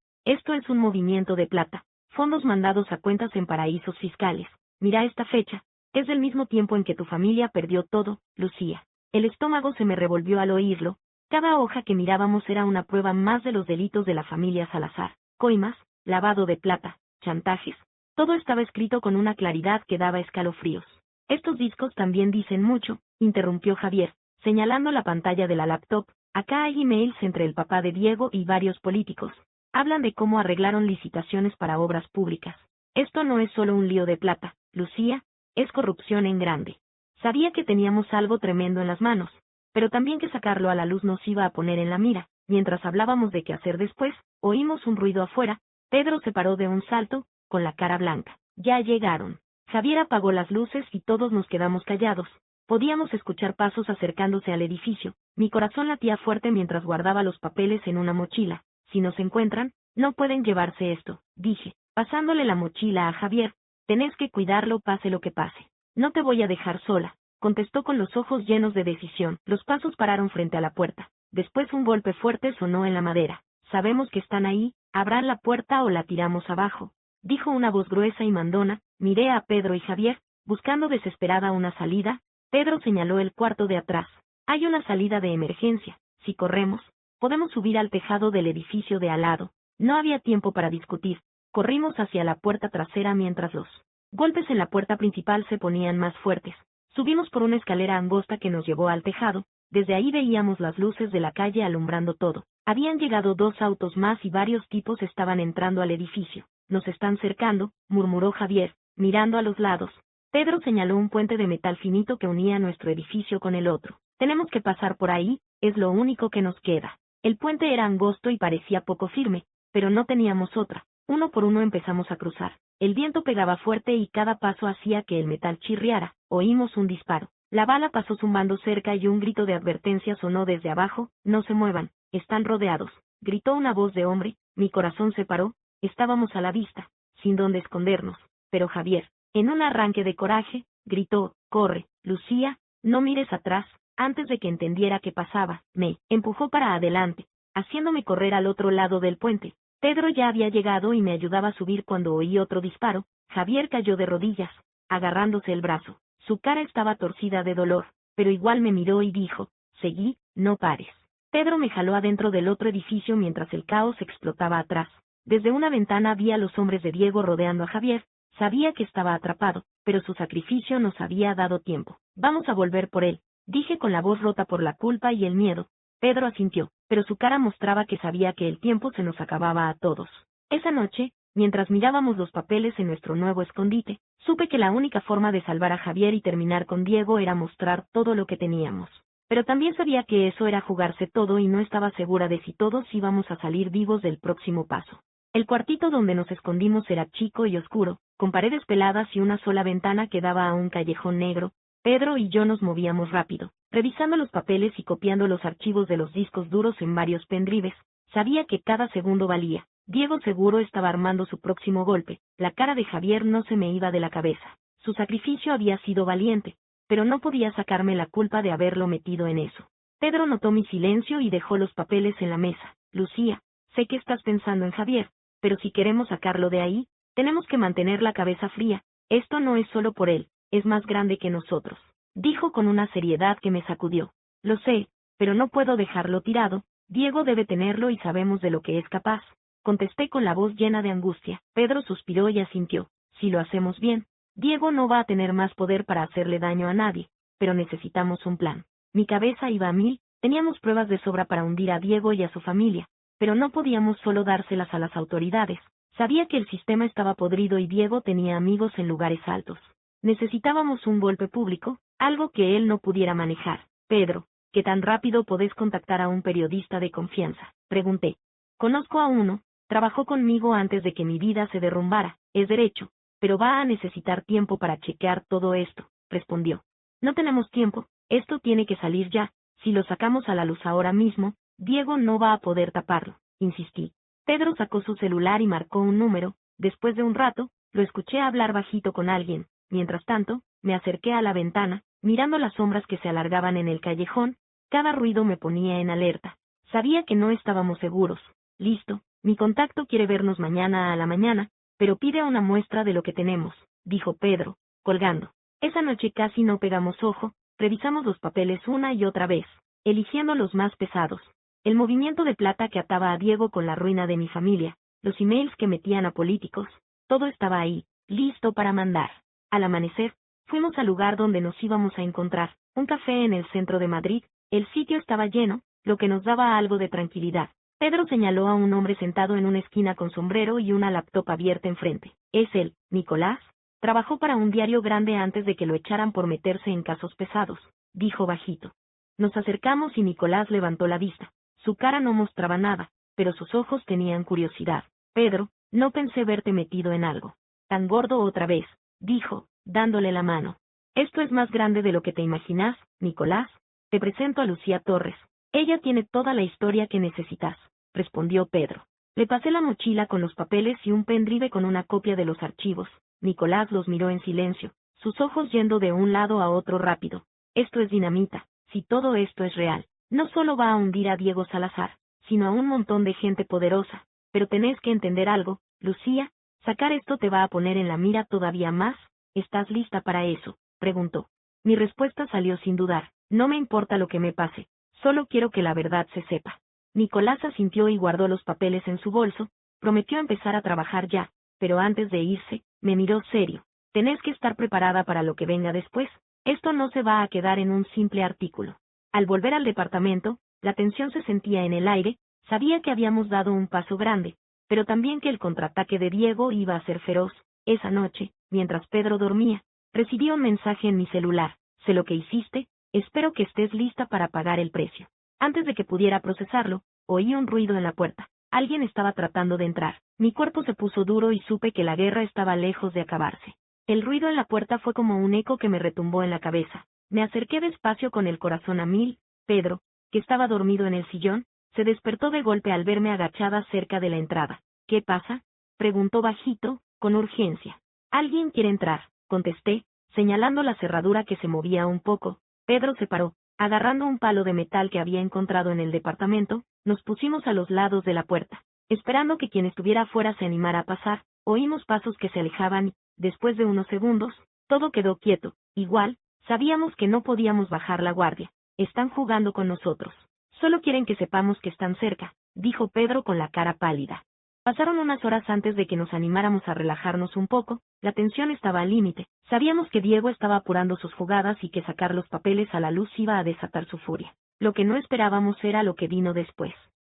es un movimiento de plata, fondos mandados a cuentas en paraísos fiscales. Mira esta fecha, es del mismo tiempo en que tu familia perdió todo, Lucía. El estómago se me revolvió al oírlo. Cada hoja que mirábamos era una prueba más de los delitos de la familia Salazar. Coimas, lavado de plata, chantajes. Todo estaba escrito con una claridad que daba escalofríos. Estos discos también dicen mucho, interrumpió Javier, señalando la pantalla de la laptop. Acá hay emails entre el papá de Diego y varios políticos. Hablan de cómo arreglaron licitaciones para obras públicas. Esto no es solo un lío de plata, Lucía, es corrupción en grande. Sabía que teníamos algo tremendo en las manos, pero también que sacarlo a la luz nos iba a poner en la mira. Mientras hablábamos de qué hacer después, oímos un ruido afuera. Pedro se paró de un salto, con la cara blanca. Ya llegaron. Javier apagó las luces y todos nos quedamos callados. Podíamos escuchar pasos acercándose al edificio. Mi corazón latía fuerte mientras guardaba los papeles en una mochila. Si nos encuentran, no pueden llevarse esto, dije, pasándole la mochila a Javier. Tenés que cuidarlo pase lo que pase. No te voy a dejar sola, contestó con los ojos llenos de decisión. Los pasos pararon frente a la puerta. Después un golpe fuerte sonó en la madera. Sabemos que están ahí, abran la puerta o la tiramos abajo, dijo una voz gruesa y mandona. Miré a Pedro y Javier, buscando desesperada una salida. Pedro señaló el cuarto de atrás. Hay una salida de emergencia. Si corremos, podemos subir al tejado del edificio de al lado. No había tiempo para discutir. Corrimos hacia la puerta trasera mientras los golpes en la puerta principal se ponían más fuertes. Subimos por una escalera angosta que nos llevó al tejado. Desde ahí veíamos las luces de la calle alumbrando todo. Habían llegado 2 autos más y varios tipos estaban entrando al edificio. Nos están cercando, murmuró Javier, mirando a los lados. Pedro señaló un puente de metal finito que unía nuestro edificio con el otro. Tenemos que pasar por ahí, es lo único que nos queda. El puente era angosto y parecía poco firme, pero no teníamos otra. Uno por uno empezamos a cruzar. El viento pegaba fuerte y cada paso hacía que el metal chirriara. Oímos un disparo. La bala pasó zumbando cerca y un grito de advertencia sonó desde abajo. No se muevan, están rodeados, gritó una voz de hombre. Mi corazón se paró. Estábamos a la vista, sin dónde escondernos. Pero Javier, en un arranque de coraje, gritó: corre, Lucía, no mires atrás. Antes de que entendiera qué pasaba, me empujó para adelante, haciéndome correr al otro lado del puente. Pedro ya había llegado y me ayudaba a subir cuando oí otro disparo. Javier cayó de rodillas, agarrándose el brazo. Su cara estaba torcida de dolor, pero igual me miró y dijo: seguí, no pares. Pedro me jaló adentro del otro edificio mientras el caos explotaba atrás. Desde una ventana vi a los hombres de Diego rodeando a Javier. Sabía que estaba atrapado, pero su sacrificio nos había dado tiempo. Vamos a volver por él, dije con la voz rota por la culpa y el miedo. Pedro asintió, pero su cara mostraba que sabía que el tiempo se nos acababa a todos. Esa noche, mientras mirábamos los papeles en nuestro nuevo escondite, supe que la única forma de salvar a Javier y terminar con Diego era mostrar todo lo que teníamos. Pero también sabía que eso era jugarse todo y no estaba segura de si todos íbamos a salir vivos del próximo paso. El cuartito donde nos escondimos era chico y oscuro, con paredes peladas y una sola ventana que daba a un callejón negro. Pedro y yo nos movíamos rápido, revisando los papeles y copiando los archivos de los discos duros en varios pendrives. Sabía que cada segundo valía. Diego seguro estaba armando su próximo golpe. La cara de Javier no se me iba de la cabeza. Su sacrificio había sido valiente, pero no podía sacarme la culpa de haberlo metido en eso. Pedro notó mi silencio y dejó los papeles en la mesa. Lucía, sé que estás pensando en Javier, pero si queremos sacarlo de ahí, tenemos que mantener la cabeza fría. Esto no es solo por él, es más grande que nosotros, dijo con una seriedad que me sacudió. Lo sé, pero no puedo dejarlo tirado. Diego debe tenerlo y sabemos de lo que es capaz, contesté con la voz llena de angustia. Pedro suspiró y asintió. Si lo hacemos bien, Diego no va a tener más poder para hacerle daño a nadie, pero necesitamos un plan. Mi cabeza iba a mil, teníamos pruebas de sobra para hundir a Diego y a su familia, pero no podíamos solo dárselas a las autoridades. Sabía que el sistema estaba podrido y Diego tenía amigos en lugares altos. Necesitábamos un golpe público, algo que él no pudiera manejar. Pedro, ¿qué tan rápido podés contactar a un periodista de confianza?, pregunté. Conozco a uno, trabajó conmigo antes de que mi vida se derrumbara, es derecho, pero va a necesitar tiempo para chequear todo esto, respondió. No tenemos tiempo, esto tiene que salir ya. Si lo sacamos a la luz ahora mismo, Diego no va a poder taparlo, insistí. Pedro sacó su celular y marcó un número. Después de un rato, lo escuché hablar bajito con alguien. Mientras tanto, me acerqué a la ventana, mirando las sombras que se alargaban en el callejón. Cada ruido me ponía en alerta. Sabía que no estábamos seguros. Listo, mi contacto quiere vernos mañana a la mañana, pero pide una muestra de lo que tenemos, dijo Pedro, colgando. Esa noche casi no pegamos ojo, revisamos los papeles una y otra vez, eligiendo los más pesados. El movimiento de plata que ataba a Diego con la ruina de mi familia, los emails que metían a políticos, todo estaba ahí, listo para mandar. Al amanecer, fuimos al lugar donde nos íbamos a encontrar, un café en el centro de Madrid. El sitio estaba lleno, lo que nos daba algo de tranquilidad. Pedro señaló a un hombre sentado en una esquina con sombrero y una laptop abierta enfrente. Es él, Nicolás. Trabajó para un diario grande antes de que lo echaran por meterse en casos pesados, dijo bajito. Nos acercamos y Nicolás levantó la vista. Su cara no mostraba nada, pero sus ojos tenían curiosidad. Pedro, no pensé verte metido en algo tan gordo otra vez, dijo, dándole la mano. Esto es más grande de lo que te imaginas, Nicolás. Te presento a Lucía Torres. Ella tiene toda la historia que necesitas, respondió Pedro. Le pasé la mochila con los papeles y un pendrive con una copia de los archivos. Nicolás los miró en silencio, sus ojos yendo de un lado a otro rápido. Esto es dinamita. Si todo esto es real, no solo va a hundir a Diego Salazar, sino a un montón de gente poderosa. Pero tenés que entender algo, Lucía, sacar esto te va a poner en la mira todavía más. ¿Estás lista para eso?, preguntó. Mi respuesta salió sin dudar. No me importa lo que me pase, solo quiero que la verdad se sepa. Nicolás asintió y guardó los papeles en su bolso. Prometió empezar a trabajar ya, pero antes de irse, me miró serio. Tenés que estar preparada para lo que venga después. Esto no se va a quedar en un simple artículo. Al volver al departamento, la tensión se sentía en el aire. Sabía que habíamos dado un paso grande, pero también que el contraataque de Diego iba a ser feroz. Esa noche, mientras Pedro dormía, recibí un mensaje en mi celular. Sé lo que hiciste, espero que estés lista para pagar el precio. Antes de que pudiera procesarlo, oí un ruido en la puerta. Alguien estaba tratando de entrar. Mi cuerpo se puso duro y supe que la guerra estaba lejos de acabarse. El ruido en la puerta fue como un eco que me retumbó en la cabeza. Me acerqué despacio con el corazón a mil. Pedro, que estaba dormido en el sillón, se despertó de golpe al verme agachada cerca de la entrada. ¿Qué pasa?, preguntó bajito, con urgencia. Alguien quiere entrar, contesté, señalando la cerradura que se movía un poco. Pedro se paró, agarrando un palo de metal que había encontrado en el departamento. Nos pusimos a los lados de la puerta, esperando que quien estuviera afuera se animara a pasar. Oímos pasos que se alejaban y, después de unos segundos, todo quedó quieto. Igual, sabíamos que no podíamos bajar la guardia. Están jugando con nosotros. Solo quieren que sepamos que están cerca, dijo Pedro con la cara pálida. Pasaron unas horas antes de que nos animáramos a relajarnos un poco. La tensión estaba al límite. Sabíamos que Diego estaba apurando sus jugadas y que sacar los papeles a la luz iba a desatar su furia. Lo que no esperábamos era lo que vino después.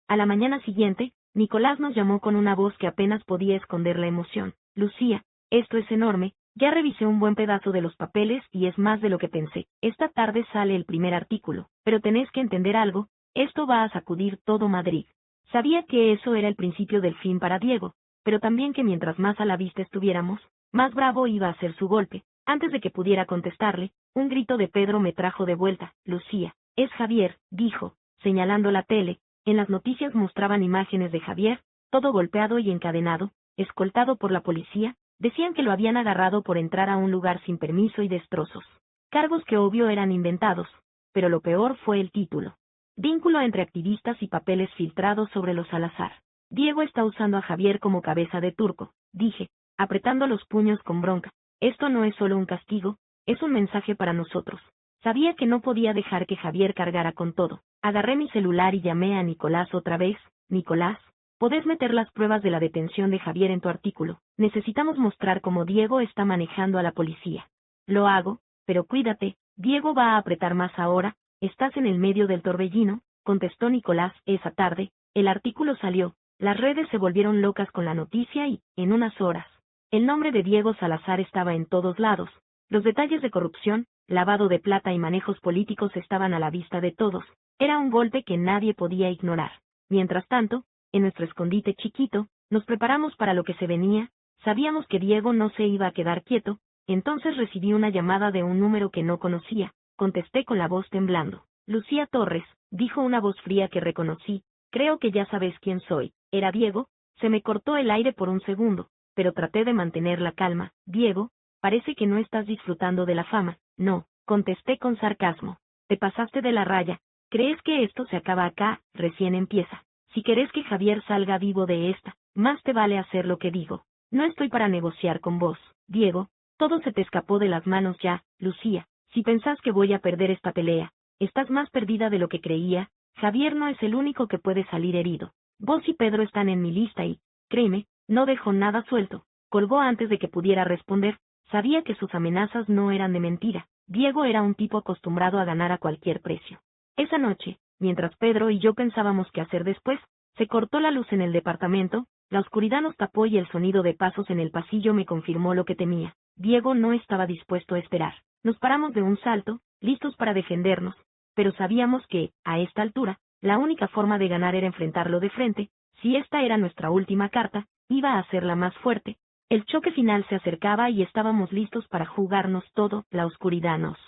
A la mañana siguiente, Nicolás nos llamó con una voz que apenas podía esconder la emoción. Lucía, esto es enorme, ya revisé un buen pedazo de los papeles y es más de lo que pensé. Esta tarde sale el primer artículo, pero tenés que entender algo, esto va a sacudir todo Madrid. Sabía que eso era el principio del fin para Diego, pero también que mientras más a la vista estuviéramos, más bravo iba a ser su golpe. Antes de que pudiera contestarle, un grito de Pedro me trajo de vuelta. Lucía, es Javier, dijo, señalando la tele. En las noticias mostraban imágenes de Javier, todo golpeado y encadenado, escoltado por la policía. Decían que lo habían agarrado por entrar a un lugar sin permiso y destrozos. Cargos que obvio eran inventados, pero lo peor fue el título. Vínculo entre activistas y papeles filtrados sobre los Salazar. Diego está usando a Javier como cabeza de turco, dije, apretando los puños con bronca. Esto no es solo un castigo, es un mensaje para nosotros. Sabía que no podía dejar que Javier cargara con todo. Agarré mi celular y llamé a Nicolás otra vez. Nicolás, ¿podés meter las pruebas de la detención de Javier en tu artículo? Necesitamos mostrar cómo Diego está manejando a la policía. Lo hago, pero cuídate, Diego va a apretar más ahora. Estás en el medio del torbellino, contestó Nicolás. Esa tarde, el artículo salió, las redes se volvieron locas con la noticia y, en unas horas, el nombre de Diego Salazar estaba en todos lados. Los detalles de corrupción, lavado de plata y manejos políticos estaban a la vista de todos. Era un golpe que nadie podía ignorar. Mientras tanto, en nuestro escondite chiquito, nos preparamos para lo que se venía. Sabíamos que Diego no se iba a quedar quieto. Entonces recibí una llamada de un número que no conocía. Contesté con la voz temblando. Lucía Torres, dijo una voz fría que reconocí. Creo que ya sabes quién soy. ¿Era Diego? Se me cortó el aire por un segundo, pero traté de mantener la calma. Diego, parece que no estás disfrutando de la fama. No, contesté con sarcasmo. Te pasaste de la raya. ¿Crees que esto se acaba acá? Recién empieza. Si querés que Javier salga vivo de esta, más te vale hacer lo que digo. No estoy para negociar con vos, Diego. Todo se te escapó de las manos ya, Lucía. Si pensás que voy a perder esta pelea, estás más perdida de lo que creía. Javier no es el único que puede salir herido. Vos y Pedro están en mi lista y, créeme, no dejo nada suelto. Colgó antes de que pudiera responder. Sabía que sus amenazas no eran de mentira. Diego era un tipo acostumbrado a ganar a cualquier precio. Esa noche, mientras Pedro y yo pensábamos qué hacer después, se cortó la luz en el departamento, la oscuridad nos tapó y el sonido de pasos en el pasillo me confirmó lo que temía. Diego no estaba dispuesto a esperar. Nos paramos de un salto, listos para defendernos, pero sabíamos que, a esta altura, la única forma de ganar era enfrentarlo de frente. Si esta era nuestra última carta, iba a ser la más fuerte. El choque final se acercaba y estábamos listos para jugarnos todo. La oscuridad nos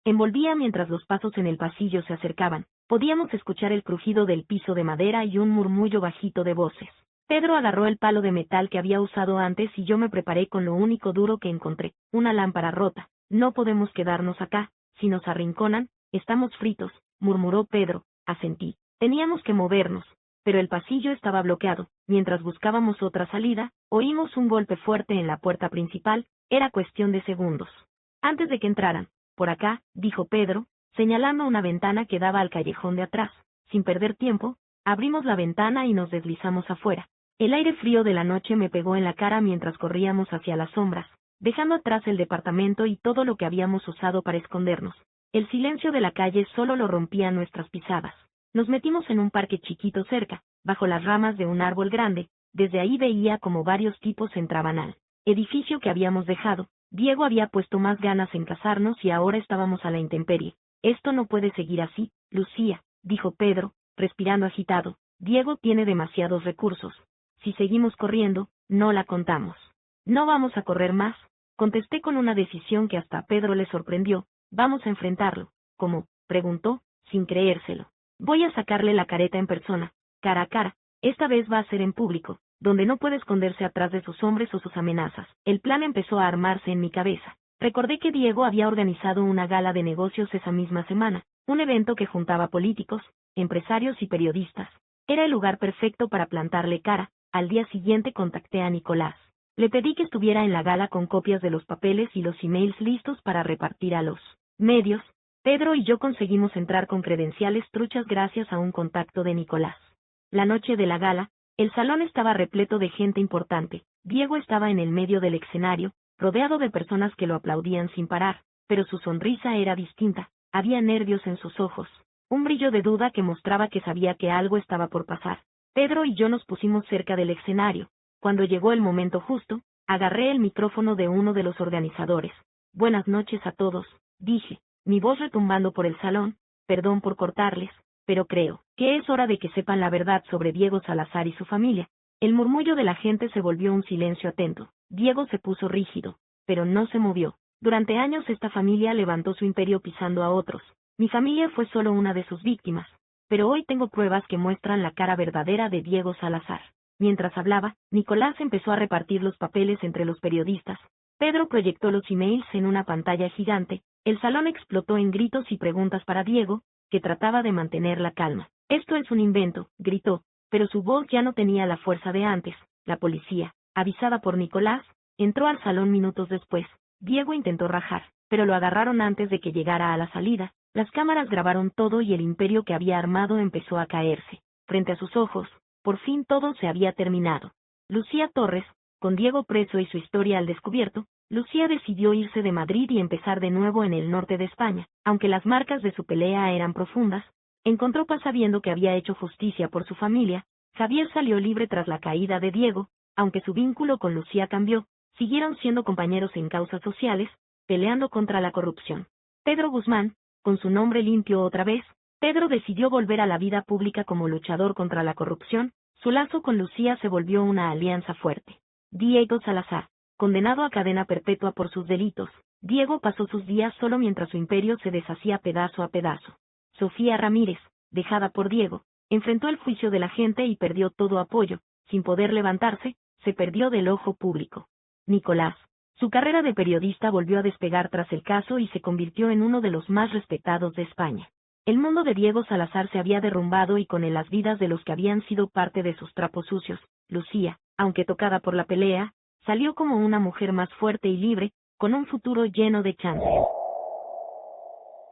envolvía mientras los pasos en el pasillo se acercaban. Podíamos escuchar el crujido del piso de madera y un murmullo bajito de voces. Pedro agarró el palo de metal que había usado antes y yo me preparé con lo único duro que encontré, una lámpara rota. No podemos quedarnos acá, si nos arrinconan, estamos fritos, murmuró Pedro. Asentí. Teníamos que movernos, pero el pasillo estaba bloqueado. Mientras buscábamos otra salida, oímos un golpe fuerte en la puerta principal, era cuestión de segundos. Antes de que entraran, por acá, dijo Pedro, señalando una ventana que daba al callejón de atrás. Sin perder tiempo, abrimos la ventana y nos deslizamos afuera. El aire frío de la noche me pegó en la cara mientras corríamos hacia las sombras, dejando atrás el departamento y todo lo que habíamos usado para escondernos. El silencio de la calle solo lo rompían nuestras pisadas. Nos metimos en un parque chiquito cerca, bajo las ramas de un árbol grande. Desde ahí veía como varios tipos entraban al edificio que habíamos dejado. Diego había puesto más ganas en casarnos y ahora estábamos a la intemperie. Esto no puede seguir así, Lucía, dijo Pedro, respirando agitado. Diego tiene demasiados recursos. Si seguimos corriendo, no la contamos. No vamos a correr más, contesté con una decisión que hasta a Pedro le sorprendió. Vamos a enfrentarlo. ¿Cómo?, preguntó, sin creérselo. Voy a sacarle la careta en persona, cara a cara. Esta vez va a ser en público, donde no puede esconderse atrás de sus hombres o sus amenazas. El plan empezó a armarse en mi cabeza. Recordé que Diego había organizado una gala de negocios esa misma semana, un evento que juntaba políticos, empresarios y periodistas. Era el lugar perfecto para plantarle cara. Al día siguiente contacté a Nicolás. Le pedí que estuviera en la gala con copias de los papeles y los emails listos para repartir a los medios. Pedro y yo conseguimos entrar con credenciales truchas gracias a un contacto de Nicolás. La noche de la gala, el salón estaba repleto de gente importante. Diego estaba en el medio del escenario, rodeado de personas que lo aplaudían sin parar, pero su sonrisa era distinta. Había nervios en sus ojos, un brillo de duda que mostraba que sabía que algo estaba por pasar. Pedro y yo nos pusimos cerca del escenario. Cuando llegó el momento justo, agarré el micrófono de uno de los organizadores. Buenas noches a todos, dije, mi voz retumbando por el salón. Perdón por cortarles, pero creo que es hora de que sepan la verdad sobre Diego Salazar y su familia. El murmullo de la gente se volvió un silencio atento. Diego se puso rígido, pero no se movió. Durante años esta familia levantó su imperio pisando a otros. Mi familia fue solo una de sus víctimas, pero hoy tengo pruebas que muestran la cara verdadera de Diego Salazar. Mientras hablaba, Nicolás empezó a repartir los papeles entre los periodistas. Pedro proyectó los emails en una pantalla gigante. El salón explotó en gritos y preguntas para Diego, que trataba de mantener la calma. Esto es un invento, gritó, pero su voz ya no tenía la fuerza de antes. La policía, avisada por Nicolás, entró al salón minutos después. Diego intentó rajar, pero lo agarraron antes de que llegara a la salida. Las cámaras grabaron todo y el imperio que había armado empezó a caerse. Frente a sus ojos, por fin todo se había terminado. Lucía Torres, con Diego preso y su historia al descubierto, Lucía decidió irse de Madrid y empezar de nuevo en el norte de España. Aunque las marcas de su pelea eran profundas, encontró paz sabiendo que había hecho justicia por su familia. Javier salió libre tras la caída de Diego. Aunque su vínculo con Lucía cambió, siguieron siendo compañeros en causas sociales, peleando contra la corrupción. Pedro Guzmán, con su nombre limpio otra vez, Pedro decidió volver a la vida pública como luchador contra la corrupción. Su lazo con Lucía se volvió una alianza fuerte. Diego Salazar, condenado a cadena perpetua por sus delitos. Diego pasó sus días solo mientras su imperio se deshacía pedazo a pedazo. Sofía Ramírez, dejada por Diego, enfrentó el juicio de la gente y perdió todo apoyo. Sin poder levantarse, se perdió del ojo público. Nicolás, su carrera de periodista volvió a despegar tras el caso y se convirtió en uno de los más respetados de España. El mundo de Diego Salazar se había derrumbado y con él las vidas de los que habían sido parte de sus trapos sucios. Lucía, aunque tocada por la pelea, salió como una mujer más fuerte y libre, con un futuro lleno de chances.